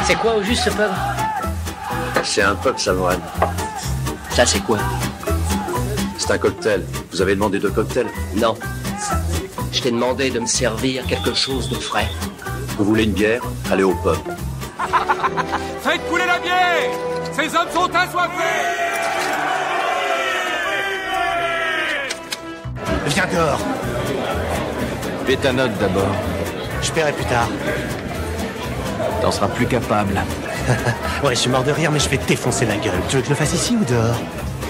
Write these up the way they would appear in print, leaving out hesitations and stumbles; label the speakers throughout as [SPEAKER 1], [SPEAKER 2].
[SPEAKER 1] C'est quoi au juste ce pub?
[SPEAKER 2] C'est un pub Savoine.
[SPEAKER 1] Ça c'est quoi?
[SPEAKER 2] C'est un cocktail. Vous avez demandé 2 cocktails?
[SPEAKER 1] Non. Je t'ai demandé de me servir quelque chose de frais.
[SPEAKER 2] Vous voulez une bière? Allez au pub.
[SPEAKER 3] Faites couler la bière! Ces hommes sont assoiffés!
[SPEAKER 4] Viens dehors.
[SPEAKER 5] Fais ta note d'abord.
[SPEAKER 4] Je paierai plus tard.
[SPEAKER 5] T'en seras plus capable.
[SPEAKER 4] Ouais, je suis mort de rire, mais je vais te défoncer la gueule. Tu veux que je le fasse ici ou dehors?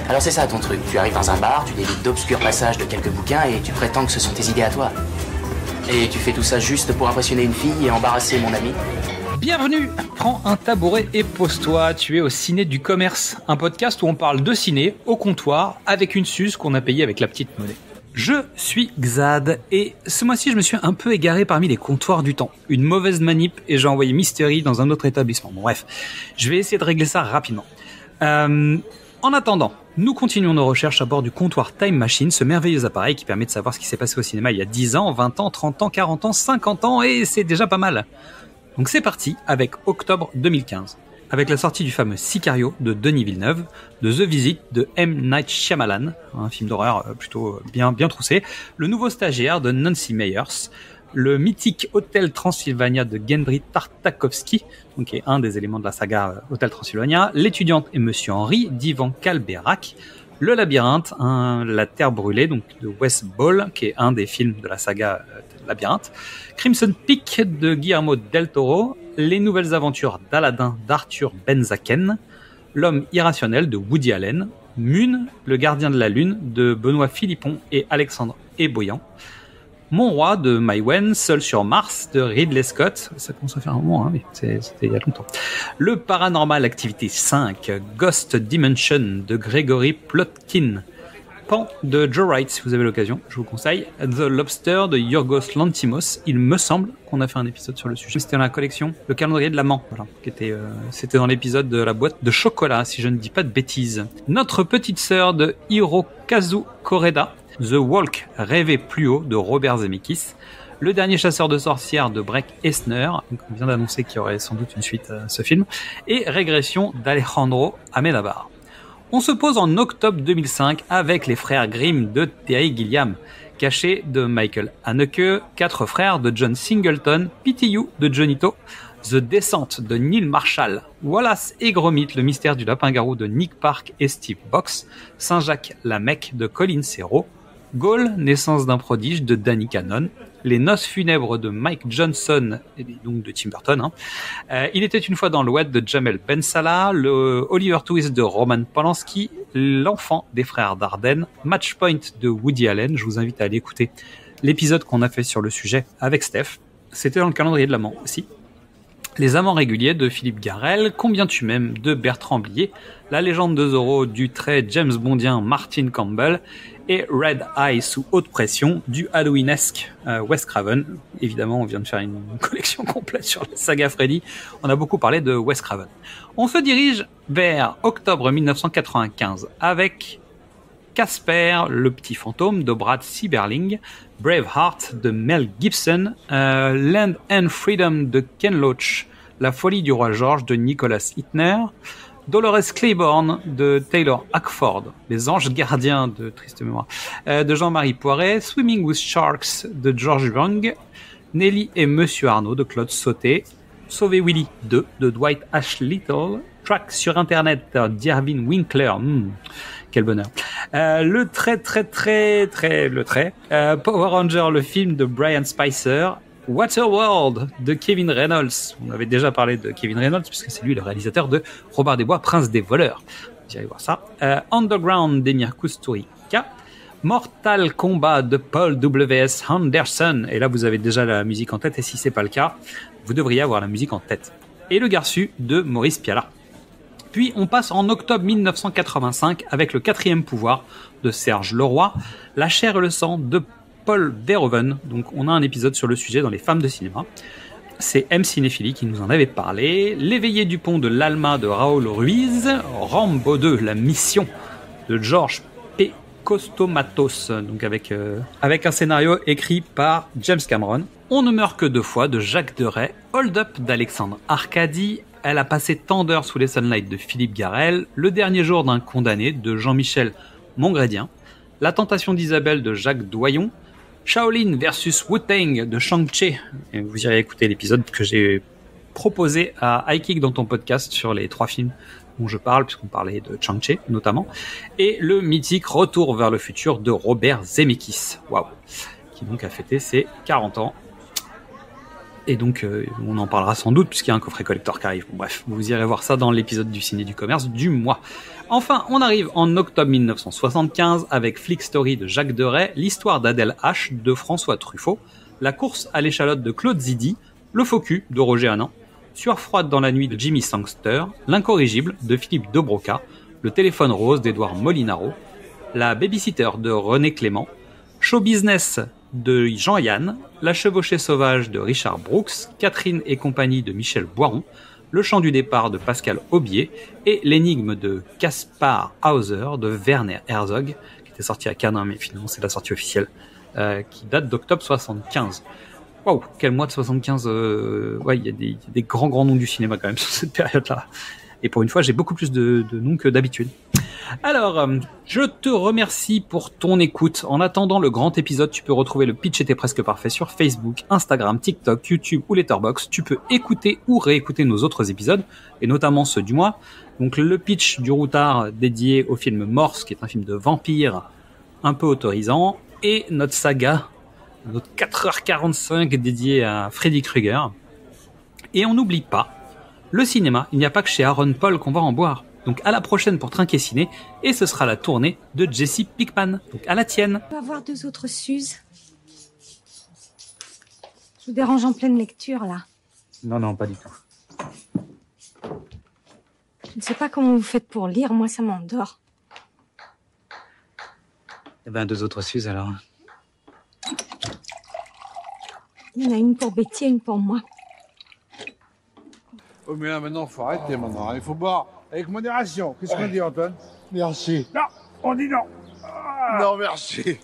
[SPEAKER 6] Alors c'est ça ton truc, tu arrives dans un bar, tu délites d'obscurs passages de quelques bouquins et tu prétends que ce sont tes idées à toi. Et tu fais tout ça juste pour impressionner une fille et embarrasser mon ami?
[SPEAKER 7] Bienvenue, prends un tabouret et pose-toi, tu es au Ciné du Commerce, un podcast où on parle de ciné au comptoir avec une suze qu'on a payée avec la petite monnaie. Je suis Xad et ce mois-ci je me suis un peu égaré parmi les comptoirs du temps. Une mauvaise manip et j'ai envoyé Mystery dans un autre établissement. Bon, bref, je vais essayer de régler ça rapidement. En attendant, nous continuons nos recherches à bord du comptoir Time Machine, ce merveilleux appareil qui permet de savoir ce qui s'est passé au cinéma il y a 10 ans, 20 ans, 30 ans, 40 ans, 50 ans et c'est déjà pas mal. Donc c'est parti avec octobre 2015. Avec la sortie du fameux Sicario de Denis Villeneuve, de The Visit de M. Night Shyamalan, un film d'horreur plutôt bien troussé, le nouveau stagiaire de Nancy Meyers, le mythique Hôtel Transylvania de Gendry Tartakovsky, donc qui est un des éléments de la saga Hôtel Transylvania, L'étudiante et Monsieur Henry d'Ivan Kalberak, Le Labyrinthe, La Terre brûlée, donc de Wes Ball, qui est un des films de la saga Labyrinthe, Crimson Peak de Guillermo del Toro, Les Nouvelles Aventures d'Aladin d'Arthur Benzaken, L'Homme irrationnel de Woody Allen, Mune, Le Gardien de la Lune de Benoît Philippon et Alexandre Eboyan, Mon Roi de Mai Wen, Seul sur Mars de Ridley Scott, ça commence à faire un moment, hein, mais c'était il y a longtemps. Le Paranormal Activity 5, Ghost Dimension de Gregory Plotkin, Pan de Joe Wright, si vous avez l'occasion, je vous conseille. The Lobster de Yorgos Lanthimos. Il me semble qu'on a fait un épisode sur le sujet. C'était dans la collection Le Calendrier de l'Amant, voilà, qui était, c'était dans l'épisode de la boîte de chocolat, si je ne dis pas de bêtises. Notre petite sœur de Hirokazu Koreda, The Walk, Rêver plus haut de Robert Zemeckis. Le Dernier chasseur de sorcières de Breck Eisner, donc on vient d'annoncer qu'il y aurait sans doute une suite à ce film. Et Régression d'Alejandro Amenábar. On se pose en octobre 2005 avec les frères Grimm de Terry Gilliam, cachés de Michael Haneke, 4 frères de John Singleton, PTU de Johnny To, The Descent de Neil Marshall, Wallace et Gromit, le mystère du lapin-garou de Nick Park et Steve Box, Saint-Jacques la Mecque de Colin Serrault, Gaulle, naissance d'un prodige de Danny Cannon, Les Noces funèbres de Mike Johnson, et donc de Tim Burton, Il était une fois dans l'Ouest de Jamel Ben Salah, le Oliver Twist de Roman Polanski, L'Enfant des frères Dardenne, Match Point de Woody Allen. Je vous invite à aller écouter l'épisode qu'on a fait sur le sujet avec Steph. C'était dans le calendrier de l'Amant aussi. Les Amants réguliers de Philippe Garrel, Combien tu m'aimes de Bertrand Blier, La légende de Zorro du très James Bondien Martin Campbell et Red Eye sous haute pression du Halloweenesque Wes Craven. Évidemment, on vient de faire une collection complète sur la saga Freddy. On a beaucoup parlé de Wes Craven. On se dirige vers octobre 1995 avec Casper, le petit fantôme de Brad Sieberling, Braveheart de Mel Gibson, Land and Freedom de Ken Loach, La folie du roi George de Nicholas Hitner, Dolores Claiborne de Taylor Hackford, Les Anges Gardiens de triste mémoire de Jean-Marie Poiret, Swimming with Sharks de George Young, Nelly et Monsieur Arnaud de Claude Sauté, Sauver Willy 2 de Dwight Little, Track sur Internet d'Irving Winkler, quel bonheur. Le Power Ranger, le film de Brian Spicer, Waterworld de Kevin Reynolds. On avait déjà parlé de Kevin Reynolds puisque c'est lui le réalisateur de Robert des Bois, Prince des voleurs. Vous irez voir ça. Underground d'Emir Kusturica. Mortal Kombat de Paul W.S. Anderson. Et là, vous avez déjà la musique en tête. Et si c'est pas le cas, vous devriez avoir la musique en tête. Et Le Garçu de Maurice Pialat. Puis on passe en octobre 1985 avec Le Quatrième pouvoir de Serge Leroy, La chair et le sang de Paul Verhoeven. Donc on a un épisode sur le sujet dans Les Femmes de cinéma. C'est M Cinéphilie qui nous en avait parlé. L'éveillé du pont de l'Alma de Raoul Ruiz, Rambo 2, La mission de Georges P. Costomatos, donc avec un scénario écrit par James Cameron. On ne meurt que deux fois de Jacques Deray, Hold Up d'Alexandre Arcadi, Elle a passé tant d'heures sous les sunlights de Philippe Garrel, Le dernier jour d'un condamné de Jean-Michel Mongredien, La tentation d'Isabelle de Jacques Doyon, Shaolin versus Wu-Tang de Shang-Chi. Et vous irez écouter l'épisode que j'ai proposé à High Kick dans ton podcast sur les 3 films dont je parle, puisqu'on parlait de Shang-Chi notamment, et le mythique Retour vers le futur de Robert Zemeckis. Waouh, qui donc a fêté ses 40 ans. Et donc, on en parlera sans doute puisqu'il y a un coffret collector qui arrive. Bon, bref, vous irez voir ça dans l'épisode du Ciné du Commerce du mois. Enfin, on arrive en octobre 1975 avec Flick Story de Jacques Deray, L'histoire d'Adèle H de François Truffaut, La course à l'échalote de Claude Zidi, Le faux cul de Roger Hanan, Sueur froide dans la nuit de Jimmy Sangster, L'incorrigible de Philippe de Broca, Le téléphone rose d'Édouard Molinaro, La babysitter de René Clément, Show Business de Jean-Yann, La chevauchée sauvage de Richard Brooks, Catherine et compagnie de Michel Boiron, Le chant du départ de Pascal Aubier et L'énigme de Kaspar Hauser de Werner Herzog, qui était sorti à Cannes, mais finalement c'est la sortie officielle, qui date d'octobre 75. Waouh, quel mois de 75. Ouais, il y a des grands noms du cinéma quand même sur cette période-là. Et pour une fois, j'ai beaucoup plus de noms que d'habitude. Alors, je te remercie pour ton écoute. En attendant le grand épisode, tu peux retrouver le pitch était presque parfait sur Facebook, Instagram, TikTok, YouTube ou Letterboxd. Tu peux écouter ou réécouter nos autres épisodes, et notamment ceux du mois. Donc le pitch du routard dédié au film Morse, qui est un film de vampire un peu autorisant, et notre saga, notre 4h45 dédié à Freddy Krueger. Et on n'oublie pas, le cinéma, il n'y a pas que chez Aaron Paul qu'on va en boire. Donc à la prochaine pour Trinquer Ciné, et ce sera la tournée de Jesse Pinkman. Donc à la tienne.
[SPEAKER 8] On va voir 2 autres Suzes. Je vous dérange en pleine lecture, là.
[SPEAKER 7] Non, pas du tout.
[SPEAKER 8] Je ne sais pas comment vous faites pour lire, moi ça m'endort.
[SPEAKER 7] Eh ben 2 autres Suzes alors.
[SPEAKER 8] Il y en a une pour Betty et une pour moi.
[SPEAKER 9] Oh mais là maintenant faut arrêter maintenant, il faut boire avec modération. Qu'est-ce qu'on dit Antoine?
[SPEAKER 10] Merci.
[SPEAKER 9] Non, on dit non. Ah.
[SPEAKER 10] Non merci.